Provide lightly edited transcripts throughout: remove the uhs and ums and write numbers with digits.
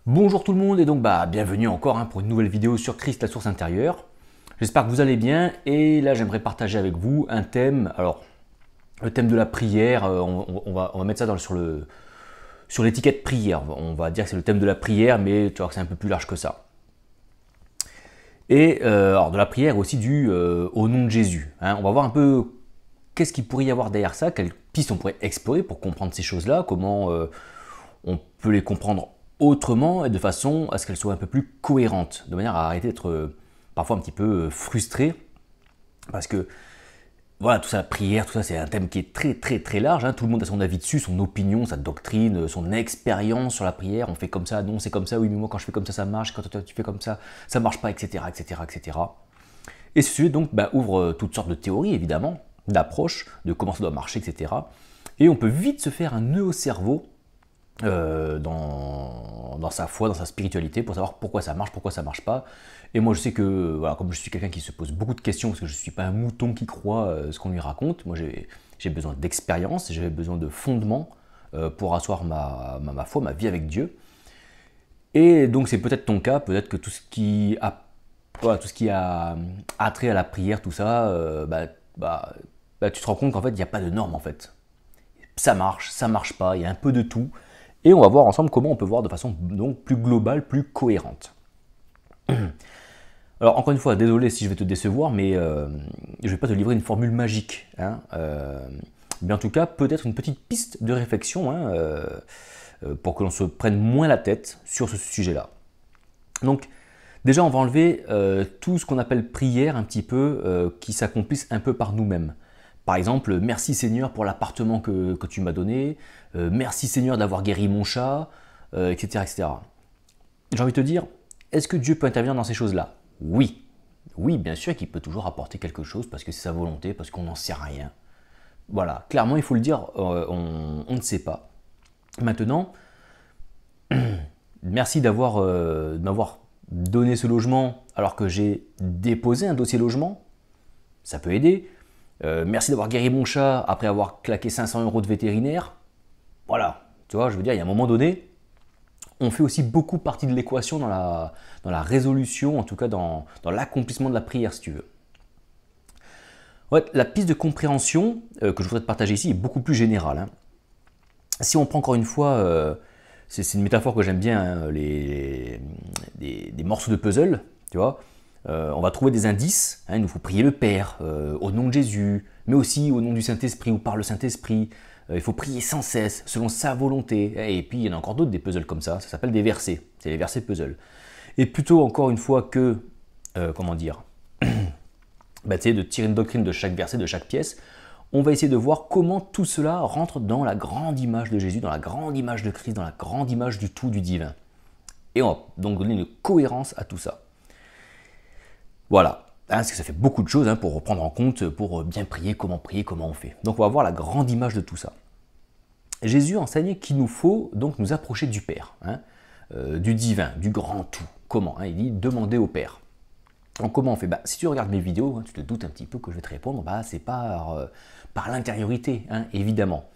Bonjour tout le monde et donc bienvenue encore pour une nouvelle vidéo sur Christ, la source intérieure. J'espère que vous allez bien et là j'aimerais partager avec vous un thème. Alors le thème de la prière, on va mettre ça sur l'étiquette prière. On va dire que c'est le thème de la prière, mais tu vois que c'est un peu plus large que ça. Et alors de la prière aussi au nom de Jésus. On va voir un peu qu'est-ce qu'il pourrait y avoir derrière ça, quelles pistes on pourrait explorer pour comprendre ces choses-là, comment on peut les comprendre autrement et de façon à ce qu'elles soient un peu plus cohérentes, de manière à arrêter d'être parfois un petit peu frustré, parce que voilà, tout ça, la prière, tout ça, c'est un thème qui est très très très large, tout le monde a son avis dessus, son opinion, sa doctrine, son expérience sur la prière, on fait comme ça, non c'est comme ça, oui mais moi quand je fais comme ça marche, quand toi tu fais comme ça marche pas, etc. etc. etc. Et ce sujet donc ouvre toutes sortes de théories évidemment, d'approches, de comment ça doit marcher, etc. Et on peut vite se faire un nœud au cerveau dans sa foi, dans sa spiritualité, pour savoir pourquoi ça marche pas. Et moi je sais que, voilà, comme je suis quelqu'un qui se pose beaucoup de questions, parce que je ne suis pas un mouton qui croit ce qu'on lui raconte, moi j'ai besoin d'expérience, j'ai besoin de fondement pour asseoir ma foi, ma vie avec Dieu. Et donc c'est peut-être ton cas, peut-être que tout ce qui a trait à la prière, tout ça, tu te rends compte qu'en fait il n'y a pas de norme en fait. Ça marche pas, il y a un peu de tout. Et on va voir ensemble comment on peut voir de façon donc plus globale, plus cohérente. Alors encore une fois, désolé si je vais te décevoir, mais je ne vais pas te livrer une formule magique. Mais en tout cas, peut-être une petite piste de réflexion pour que l'on se prenne moins la tête sur ce sujet-là. Donc déjà, on va enlever tout ce qu'on appelle prière un petit peu qui s'accomplisse un peu par nous-mêmes. Par exemple, merci Seigneur pour l'appartement que tu m'as donné, merci Seigneur d'avoir guéri mon chat, etc., etc. J'ai envie de te dire, est-ce que Dieu peut intervenir dans ces choses-là? Oui. Oui, bien sûr qu'il peut toujours apporter quelque chose parce que c'est sa volonté, parce qu'on n'en sait rien. Voilà, clairement, il faut le dire, on ne sait pas. Maintenant, merci de m'avoir donné ce logement alors que j'ai déposé un dossier logement. Ça peut aider. Merci d'avoir guéri mon chat après avoir claqué 500 € de vétérinaire. Voilà, tu vois, je veux dire, il y a un moment donné, on fait aussi beaucoup partie de l'équation dans la résolution, en tout cas dans l'accomplissement de la prière, si tu veux. Ouais, la piste de compréhension que je voudrais te partager ici est beaucoup plus générale. Si on prend encore une fois, c'est une métaphore que j'aime bien, des morceaux de puzzle, tu vois. On va trouver des indices, il nous faut prier le Père, au nom de Jésus, mais aussi au nom du Saint-Esprit ou par le Saint-Esprit. Il faut prier sans cesse, selon sa volonté. Et puis il y en a encore d'autres des puzzles comme ça s'appelle des versets, c'est les versets puzzle. Et plutôt encore une fois que, de tirer une doctrine de chaque verset, de chaque pièce, on va essayer de voir comment tout cela rentre dans la grande image de Jésus, dans la grande image de Christ, dans la grande image du tout, du divin. Et on va donc donner une cohérence à tout ça. Voilà, parce que ça fait beaucoup de choses pour prendre en compte, pour bien prier, comment on fait. Donc on va voir la grande image de tout ça. Jésus enseigne qu'il nous faut donc nous approcher du Père, du divin, du grand tout. Comment Il dit demander au Père. Donc comment on fait Si tu regardes mes vidéos, tu te doutes un petit peu que je vais te répondre, c'est par l'intériorité, évidemment.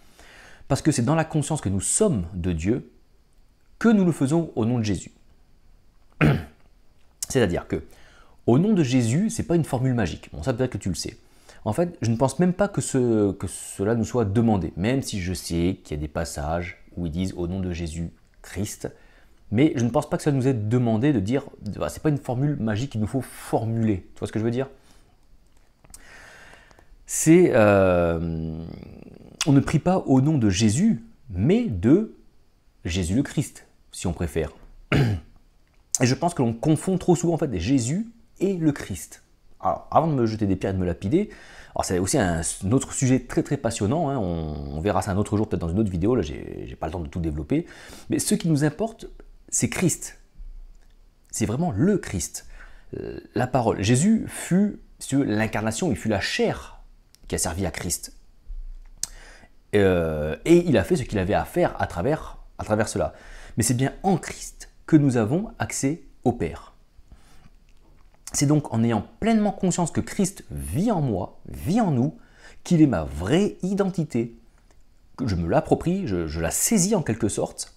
Parce que c'est dans la conscience que nous sommes de Dieu que nous le faisons au nom de Jésus. C'est-à-dire que au nom de Jésus, ce n'est pas une formule magique. Bon, ça peut-être que tu le sais. En fait, je ne pense même pas que cela nous soit demandé, même si je sais qu'il y a des passages où ils disent au nom de Jésus Christ, mais je ne pense pas que ça nous est demandé de dire, c'est pas une formule magique qu'il nous faut formuler. Tu vois ce que je veux dire? On ne prie pas au nom de Jésus, mais de Jésus le Christ, si on préfère. Et je pense que l'on confond trop souvent en fait Jésus et le Christ. Alors, avant de me jeter des pierres et de me lapider, alors c'est aussi un autre sujet très très passionnant, on verra ça un autre jour, peut-être dans une autre vidéo, là j'ai pas le temps de tout développer, mais ce qui nous importe, c'est Christ. C'est vraiment le Christ, la parole. Jésus fut, si tu veux, l'incarnation, il fut la chair qui a servi à Christ. Et il a fait ce qu'il avait à faire à travers cela. Mais c'est bien en Christ que nous avons accès au Père. C'est donc en ayant pleinement conscience que Christ vit en moi, vit en nous, qu'il est ma vraie identité, que je me l'approprie, je la saisis en quelque sorte,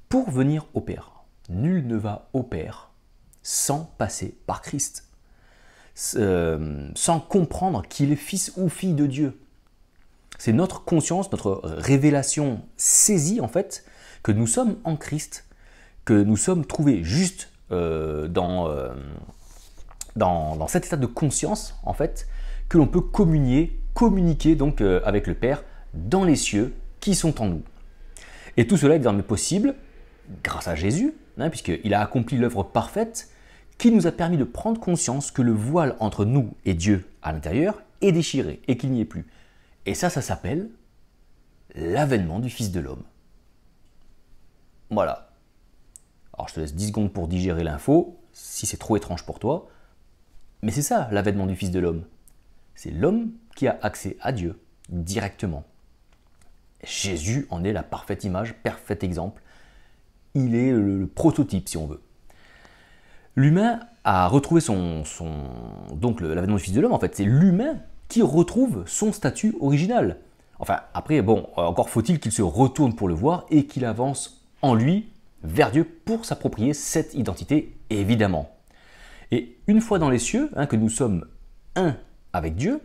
pour venir au Père. nul ne va au Père sans passer par Christ, sans comprendre qu'il est fils ou fille de Dieu. C'est notre conscience, notre révélation saisie en fait, que nous sommes en Christ, que nous sommes trouvés juste dans cet état de conscience en fait, que l'on peut communiquer donc avec le Père dans les cieux qui sont en nous. Et tout cela est désormais possible grâce à Jésus, puisqu'il a accompli l'œuvre parfaite qui nous a permis de prendre conscience que le voile entre nous et Dieu à l'intérieur est déchiré et qu'il n'y est plus. Et ça s'appelle l'avènement du Fils de l'homme. Voilà. Alors je te laisse 10 secondes pour digérer l'info, si c'est trop étrange pour toi. Mais c'est ça l'avènement du Fils de l'homme. C'est l'homme qui a accès à Dieu directement. Jésus en est la parfaite image, parfait exemple. Il est le prototype si on veut. L'humain a retrouvé donc l'avènement du Fils de l'homme, en fait, c'est l'humain qui retrouve son statut original. Enfin, après, bon, encore faut-il qu'il se retourne pour le voir et qu'il avance en lui vers Dieu pour s'approprier cette identité, évidemment. Et une fois dans les cieux, que nous sommes un avec Dieu,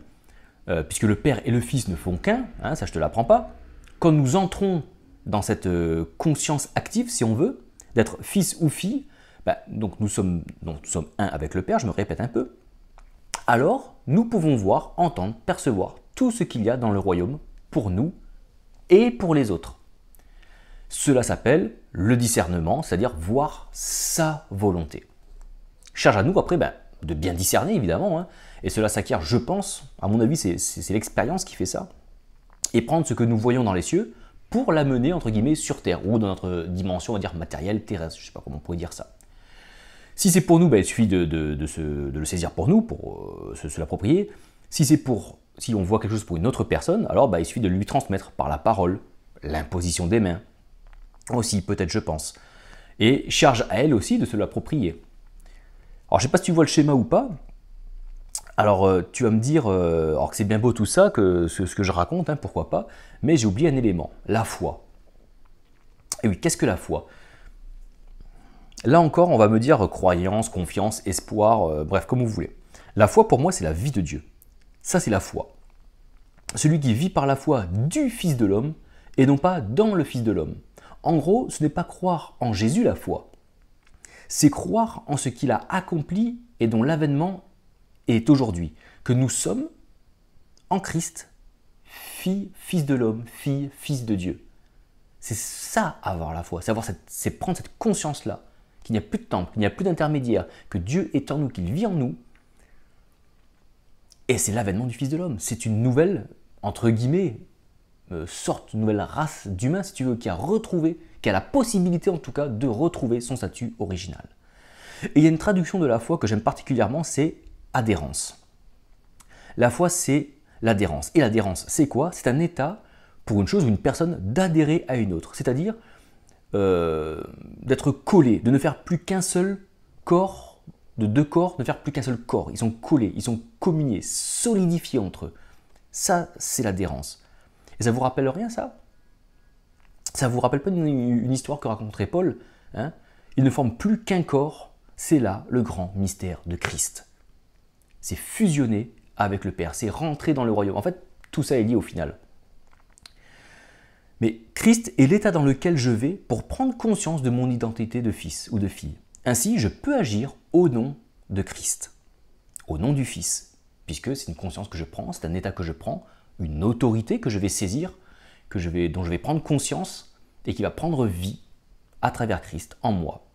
puisque le Père et le Fils ne font qu'un, ça je te l'apprends pas, quand nous entrons dans cette conscience active, si on veut, d'être fils ou fille, donc nous sommes un avec le Père, je me répète un peu, alors nous pouvons voir, entendre, percevoir tout ce qu'il y a dans le royaume pour nous et pour les autres. Cela s'appelle le discernement, c'est-à-dire voir sa volonté. Charge à nous après de bien discerner évidemment, et cela s'acquiert, je pense, à mon avis c'est l'expérience qui fait ça, et prendre ce que nous voyons dans les cieux pour l'amener entre guillemets sur terre, ou dans notre dimension, on va dire matérielle, terrestre, je ne sais pas comment on pourrait dire ça. Si c'est pour nous, il suffit de le saisir pour nous, pour se l'approprier. Si on voit quelque chose pour une autre personne, alors il suffit de lui transmettre par la parole, l'imposition des mains, aussi peut-être je pense. Et charge à elle aussi de se l'approprier. Alors je ne sais pas si tu vois le schéma ou pas. Alors tu vas me dire, alors que c'est bien beau tout ça, que ce que je raconte, pourquoi pas, mais j'ai oublié un élément, la foi. Et oui, qu'est-ce que la foi ? Là encore, on va me dire croyance, confiance, espoir, bref, comme vous voulez. La foi, pour moi, c'est la vie de Dieu. Ça, c'est la foi. Celui qui vit par la foi du Fils de l'homme et non pas dans le Fils de l'homme. En gros, ce n'est pas croire en Jésus la foi. C'est croire en ce qu'il a accompli et dont l'avènement est aujourd'hui. Que nous sommes en Christ, fille, fils de l'homme, fille, fils de Dieu. C'est ça, avoir la foi. C'est prendre cette conscience-là. Qu'il n'y a plus de temple, qu'il n'y a plus d'intermédiaire, que Dieu est en nous, qu'il vit en nous. Et c'est l'avènement du Fils de l'homme. C'est une nouvelle, entre guillemets, sorte, nouvelle race d'humains, si tu veux, qui a la possibilité en tout cas de retrouver son statut original. Et il y a une traduction de la foi que j'aime particulièrement, c'est adhérence. La foi, c'est l'adhérence. Et l'adhérence, c'est quoi ? C'est un état, pour une chose ou une personne, d'adhérer à une autre. C'est-à-dire d'être collés, de ne faire plus qu'un seul corps, de deux corps, de ne faire plus qu'un seul corps. Ils sont collés, ils sont communiés, solidifiés entre eux. Ça, c'est l'adhérence. Et ça vous rappelle rien, ça ? Ça vous rappelle pas une histoire que raconterait Paul ? Ils ne forment plus qu'un corps, c'est là le grand mystère de Christ. C'est fusionner avec le Père, c'est rentrer dans le royaume. En fait, tout ça est lié au final. Mais Christ est l'état dans lequel je vais pour prendre conscience de mon identité de fils ou de fille. Ainsi, je peux agir au nom de Christ, au nom du Fils, puisque c'est une conscience que je prends, c'est un état que je prends, une autorité que je vais saisir, dont je vais prendre conscience et qui va prendre vie à travers Christ en moi.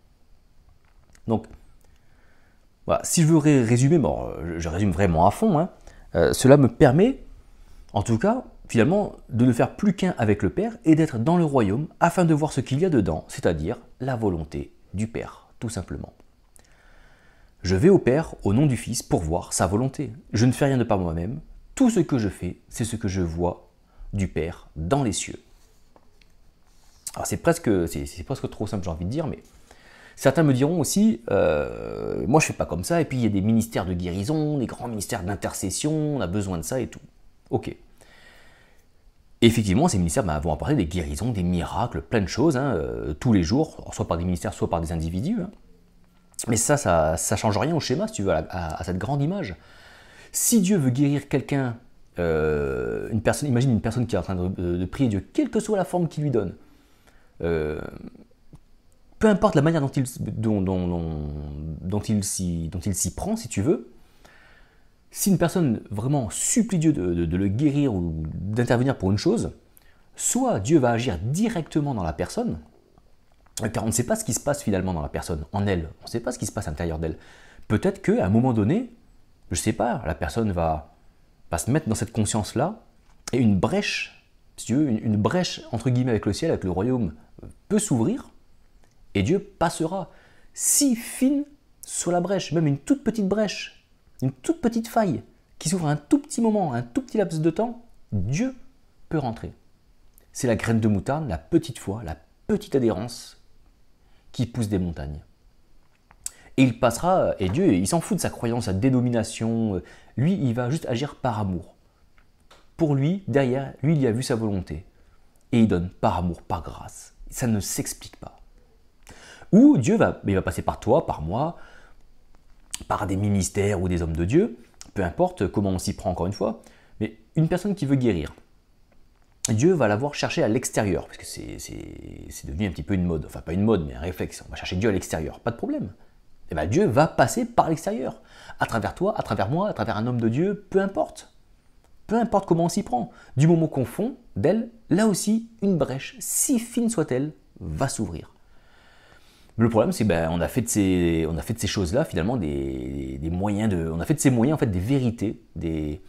Donc, voilà, si je veux résumer, je résume vraiment à fond, cela me permet, en tout cas, finalement, de ne faire plus qu'un avec le Père et d'être dans le royaume afin de voir ce qu'il y a dedans, c'est-à-dire la volonté du Père, tout simplement. Je vais au Père au nom du Fils pour voir sa volonté. Je ne fais rien de par moi-même. Tout ce que je fais, c'est ce que je vois du Père dans les cieux. Alors c'est presque trop simple, j'ai envie de dire, mais certains me diront aussi, moi je fais pas comme ça, et puis il y a des ministères de guérison, des grands ministères d'intercession, on a besoin de ça et tout. Ok. Et effectivement, ces ministères vont apporter des guérisons, des miracles, plein de choses, hein, tous les jours, soit par des ministères, soit par des individus. Hein. Mais ça change rien au schéma, si tu veux, à cette grande image. Si Dieu veut guérir quelqu'un, une personne, imagine une personne qui est en train de prier Dieu, quelle que soit la forme qu'il lui donne, peu importe la manière dont il s'y prend, si tu veux, si une personne vraiment supplie Dieu de le guérir ou d'intervenir pour une chose, soit Dieu va agir directement dans la personne, car on ne sait pas ce qui se passe finalement dans la personne, en elle, on ne sait pas ce qui se passe à l'intérieur d'elle. Peut-être qu'à un moment donné, je ne sais pas, la personne va se mettre dans cette conscience-là, et une brèche, si tu veux, une brèche entre guillemets avec le ciel, avec le royaume, peut s'ouvrir, et Dieu passera si fine sur la brèche, même une toute petite brèche, une toute petite faille, qui s'ouvre à un tout petit moment, un tout petit laps de temps, Dieu peut rentrer. C'est la graine de moutarde, la petite foi, la petite adhérence qui pousse des montagnes. Et il passera, et Dieu, il s'en fout de sa croyance, sa dénomination, lui, il va juste agir par amour. Pour lui, derrière, lui, il y a vu sa volonté. Et il donne par amour, par grâce. Ça ne s'explique pas. Ou Dieu va passer par toi, par moi, par des ministères ou des hommes de Dieu, peu importe comment on s'y prend encore une fois, mais une personne qui veut guérir, Dieu va l'avoir cherché à l'extérieur, parce que c'est devenu un petit peu une mode, enfin pas une mode, mais un réflexe, on va chercher Dieu à l'extérieur, pas de problème. Et bien Dieu va passer par l'extérieur, à travers toi, à travers moi, à travers un homme de Dieu, peu importe comment on s'y prend. Du moment qu'on fond d'elle, là aussi, une brèche, si fine soit-elle, va s'ouvrir. Le problème, c'est on a fait de ces choses-là finalement des moyens on a fait de ces moyens en fait des vérités, des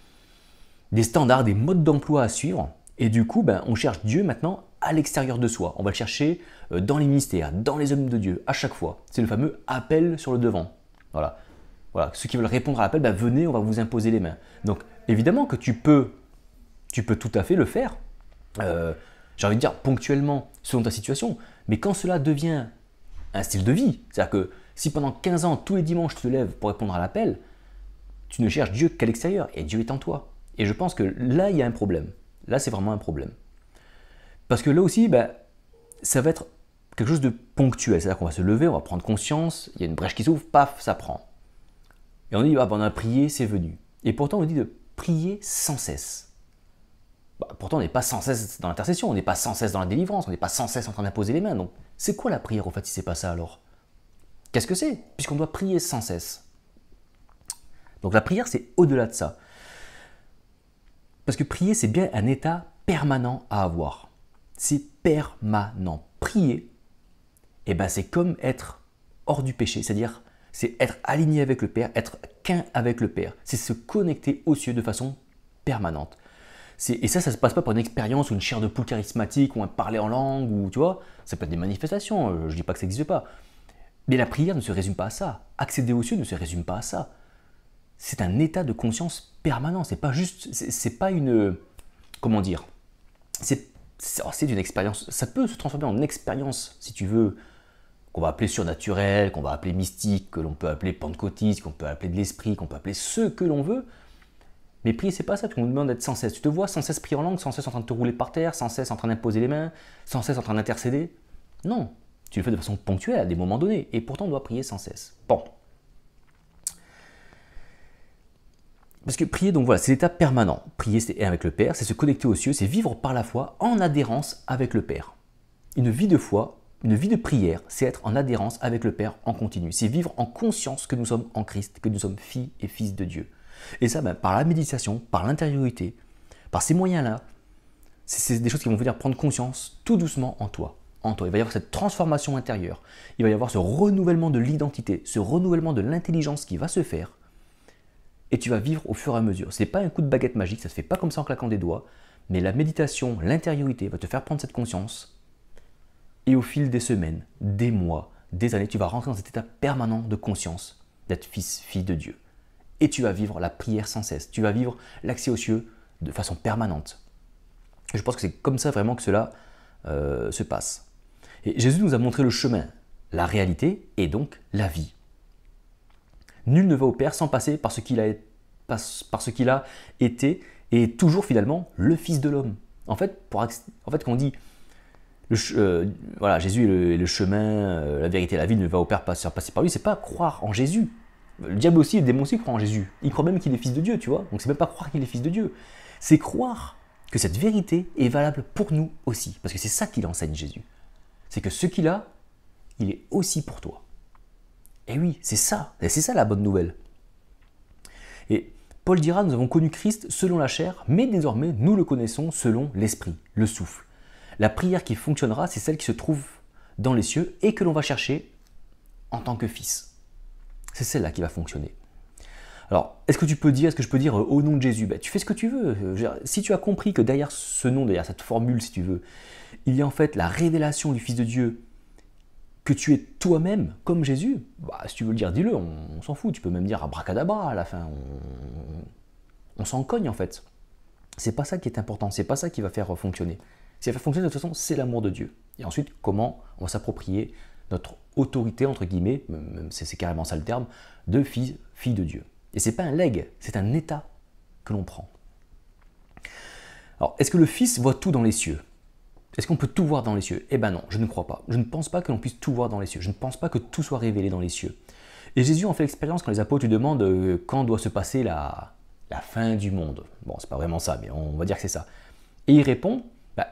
standards, des modes d'emploi à suivre. Et du coup, on cherche Dieu maintenant à l'extérieur de soi. On va le chercher dans les ministères, dans les hommes de Dieu, à chaque fois. C'est le fameux appel sur le devant. Voilà. Ceux qui veulent répondre à l'appel, venez, on va vous imposer les mains. Donc, évidemment que tu peux tout à fait le faire. J'ai envie de dire ponctuellement, selon ta situation. Mais quand cela devient un style de vie, c'est-à-dire que si pendant 15 ans, tous les dimanches, tu te lèves pour répondre à l'appel, tu ne cherches Dieu qu'à l'extérieur, et Dieu est en toi. Et je pense que là, il y a un problème. Là, c'est vraiment un problème. Parce que là aussi, ça va être quelque chose de ponctuel. C'est-à-dire qu'on va se lever, on va prendre conscience, il y a une brèche qui s'ouvre, paf, ça prend. Et on dit, on a prié, c'est venu. Et pourtant, on dit de prier sans cesse. Pourtant, on n'est pas sans cesse dans l'intercession, on n'est pas sans cesse dans la délivrance, on n'est pas sans cesse en train d'imposer les mains. Donc, c'est quoi la prière, en fait, si c'est pas ça alors? Qu'est-ce que c'est? Puisqu'on doit prier sans cesse. Donc, la prière, c'est au-delà de ça. Parce que prier, c'est bien un état permanent à avoir. C'est permanent. Prier, c'est comme être hors du péché, c'est-à-dire c'est être aligné avec le Père, être qu'un avec le Père. C'est se connecter aux cieux de façon permanente. Et ça ne se passe pas par une expérience ou une chair de poule charismatique ou un parler en langue, ou tu vois, ça peut être des manifestations, je ne dis pas que ça n'existe pas. Mais la prière ne se résume pas à ça. Accéder aux cieux ne se résume pas à ça. C'est un état de conscience permanent. C'est pas juste, c'est pas une, comment dire, c'est une expérience. Ça peut se transformer en expérience, si tu veux, qu'on va appeler surnaturelle, qu'on va appeler mystique, que l'on peut appeler pentecôtiste, qu'on peut appeler de l'esprit, qu'on peut appeler ce que l'on veut. Mais prier, c'est pas ça, parce qu'on nous demande d'être sans cesse. Tu te vois sans cesse prier en langue, sans cesse en train de te rouler par terre, sans cesse en train d'imposer les mains, sans cesse en train d'intercéder. Non, tu le fais de façon ponctuelle à des moments donnés, et pourtant on doit prier sans cesse. Bon. Parce que prier, donc voilà, c'est l'état permanent. Prier, c'est être avec le Père, c'est se connecter aux cieux, c'est vivre par la foi en adhérence avec le Père. Une vie de foi, une vie de prière, c'est être en adhérence avec le Père en continu. C'est vivre en conscience que nous sommes en Christ, que nous sommes filles et fils de Dieu. Et ça, par la méditation, par l'intériorité, par ces moyens-là, c'est des choses qui vont venir prendre conscience tout doucement en toi. Il va y avoir cette transformation intérieure. Il va y avoir ce renouvellement de l'identité, ce renouvellement de l'intelligence qui va se faire. Et tu vas vivre au fur et à mesure. Ce n'est pas un coup de baguette magique, ça ne se fait pas comme ça en claquant des doigts, mais la méditation, l'intériorité va te faire prendre cette conscience. Et au fil des semaines, des mois, des années, tu vas rentrer dans cet état permanent de conscience d'être fils, fille de Dieu. Et tu vas vivre la prière sans cesse. Tu vas vivre l'accès aux cieux de façon permanente. Et je pense que c'est comme ça vraiment que cela se passe. Et Jésus nous a montré le chemin, la réalité et donc la vie. Nul ne va au Père sans passer par ce qu'il a été et est toujours finalement le Fils de l'homme. Quand on dit voilà, Jésus est le chemin, la vérité, la vie, ne va au Père pas se faire passer par lui, c'est pas croire en Jésus. Le diable aussi, le démon aussi croit en Jésus. Il croit même qu'il est fils de Dieu, tu vois. Donc c'est même pas croire qu'il est fils de Dieu. C'est croire que cette vérité est valable pour nous aussi. Parce que c'est ça qu'il enseigne Jésus. C'est que ce qu'il a, il est aussi pour toi. Et oui, c'est ça la bonne nouvelle. Et Paul dira, nous avons connu Christ selon la chair, mais désormais nous le connaissons selon l'esprit, le souffle. La prière qui fonctionnera, c'est celle qui se trouve dans les cieux et que l'on va chercher en tant que fils. C'est celle-là qui va fonctionner. Alors, est-ce que je peux dire au nom de Jésus? Tu fais ce que tu veux. Si tu as compris que derrière ce nom, derrière cette formule, si tu veux, il y a en fait la révélation du Fils de Dieu, que tu es toi-même comme Jésus, si tu veux le dire, dis-le, on s'en fout. Tu peux même dire abracadabra à la fin. On s'en cogne en fait. C'est pas ça qui est important, c'est pas ça qui va faire fonctionner. Ce qui va faire fonctionner de toute façon, c'est l'amour de Dieu. Et ensuite, comment on va s'approprier notre autorité, entre guillemets, même c'est carrément ça le terme, de fille de Dieu. Et c'est pas un legs, c'est un état que l'on prend. Alors, est-ce que le Fils voit tout dans les cieux? Est-ce qu'on peut tout voir dans les cieux? Eh ben non, je ne crois pas. Je ne pense pas que l'on puisse tout voir dans les cieux. Je ne pense pas que tout soit révélé dans les cieux. Et Jésus en fait l'expérience quand les apôtres lui demandent quand doit se passer la fin du monde. Bon, c'est pas vraiment ça, mais on va dire que c'est ça. Et il répond,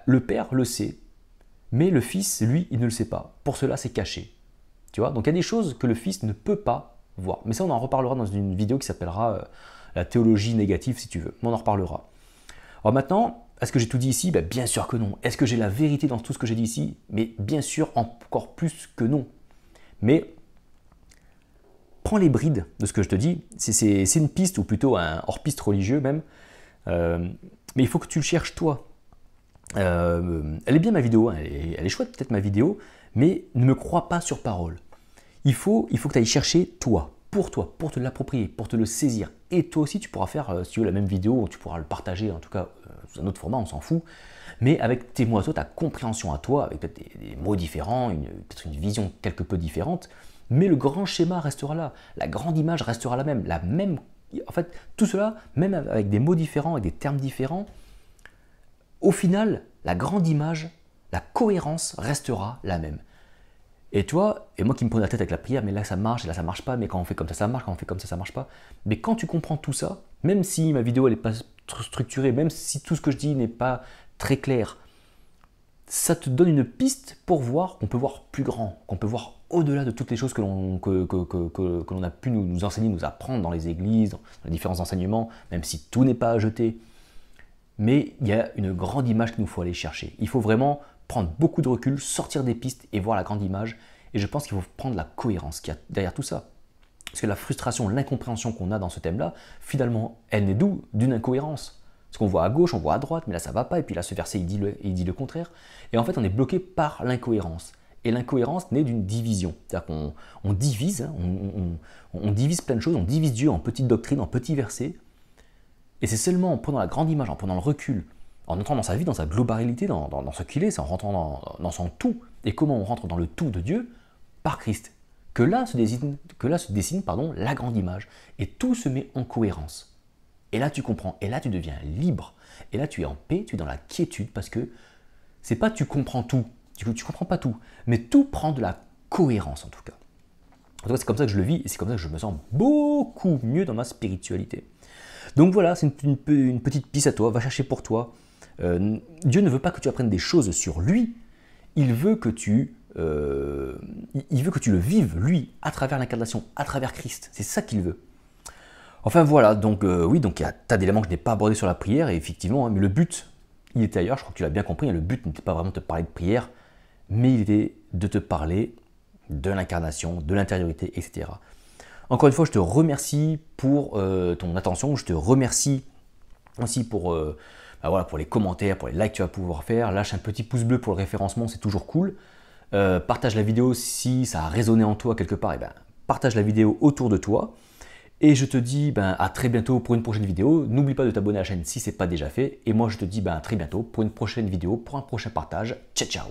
le Père le sait, mais le Fils, lui, il ne le sait pas. Pour cela, c'est caché. Tu vois? Donc il y a des choses que le Fils ne peut pas voir. Mais ça, on en reparlera dans une vidéo qui s'appellera la théologie négative, si tu veux. On en reparlera. Alors maintenant, est-ce que j'ai tout dit ici? Bien sûr que non. Est-ce que j'ai la vérité dans tout ce que j'ai dit ici? Mais bien sûr, encore plus que non. Mais prends les brides de ce que je te dis. C'est une piste, ou plutôt un hors-piste religieux même. Mais il faut que tu le cherches toi. Elle est bien ma vidéo, hein, elle est chouette peut-être ma vidéo, mais ne me crois pas sur parole. Il faut que tu ailles chercher toi, pour te l'approprier, pour te le saisir. Et toi aussi tu pourras faire, si tu veux, la même vidéo, tu pourras le partager, en tout cas sous un autre format, on s'en fout, mais avec tes mots à toi, ta compréhension à toi, avec peut-être des mots différents, peut-être une vision quelque peu différente, mais le grand schéma restera là, la grande image restera la même. En fait, tout cela, même avec des mots différents, avec des termes différents, au final, la grande image, la cohérence restera la même. Et toi, et moi qui me prends la tête avec la prière, mais là ça marche, et là ça marche pas, mais quand on fait comme ça marche, quand on fait comme ça marche pas. Mais quand tu comprends tout ça, même si ma vidéo elle n'est pas structurée, même si tout ce que je dis n'est pas très clair, ça te donne une piste pour voir qu'on peut voir plus grand, qu'on peut voir au-delà de toutes les choses que l'on a pu nous enseigner, nous apprendre dans les églises, dans les différents enseignements, même si tout n'est pas à jeter. Mais il y a une grande image qu'il nous faut aller chercher. Il faut vraiment prendre beaucoup de recul, sortir des pistes et voir la grande image. Et je pense qu'il faut prendre la cohérence qu'il y a derrière tout ça. Parce que la frustration, l'incompréhension qu'on a dans ce thème-là, finalement, elle naît d'où? D'une incohérence. Parce qu'on voit à gauche, on voit à droite, mais là ça va pas. Et puis là, ce verset, il dit le contraire. Et en fait, on est bloqué par l'incohérence. Et l'incohérence naît d'une division. C'est-à-dire qu'on divise, hein, on divise plein de choses, on divise Dieu en petites doctrines, en petits versets. Et c'est seulement en prenant la grande image, en prenant le recul, en entrant dans sa vie, dans sa globalité, dans ce qu'il est, c'est en rentrant dans son tout, et comment on rentre dans le tout de Dieu, par Christ, que là se dessine la grande image, et tout se met en cohérence. Et là tu comprends, et là tu deviens libre, et là tu es en paix, tu es dans la quiétude, parce que c'est pas tu comprends tout, tu comprends pas tout, mais tout prend de la cohérence en tout cas. En tout cas, c'est comme ça que je le vis, et c'est comme ça que je me sens beaucoup mieux dans ma spiritualité. Donc voilà, c'est une petite piste à toi, va chercher pour toi. Dieu ne veut pas que tu apprennes des choses sur lui, il veut que tu le vives, lui, à travers l'incarnation, à travers Christ. C'est ça qu'il veut. Enfin voilà, donc oui, donc il y a un tas d'éléments que je n'ai pas abordés sur la prière, et effectivement, hein, mais le but, il était ailleurs, je crois que tu l'as bien compris, hein, le but n'était pas vraiment de te parler de prière, mais il était de te parler de l'incarnation, de l'intériorité, etc. Encore une fois, je te remercie pour ton attention, je te remercie aussi pour les commentaires, pour les likes que tu vas pouvoir faire. Lâche un petit pouce bleu pour le référencement, c'est toujours cool. Partage la vidéo si ça a résonné en toi quelque part, partage la vidéo autour de toi. Et je te dis à très bientôt pour une prochaine vidéo. N'oublie pas de t'abonner à la chaîne si ce n'est pas déjà fait. Et moi je te dis à très bientôt pour une prochaine vidéo, pour un prochain partage. Ciao ciao.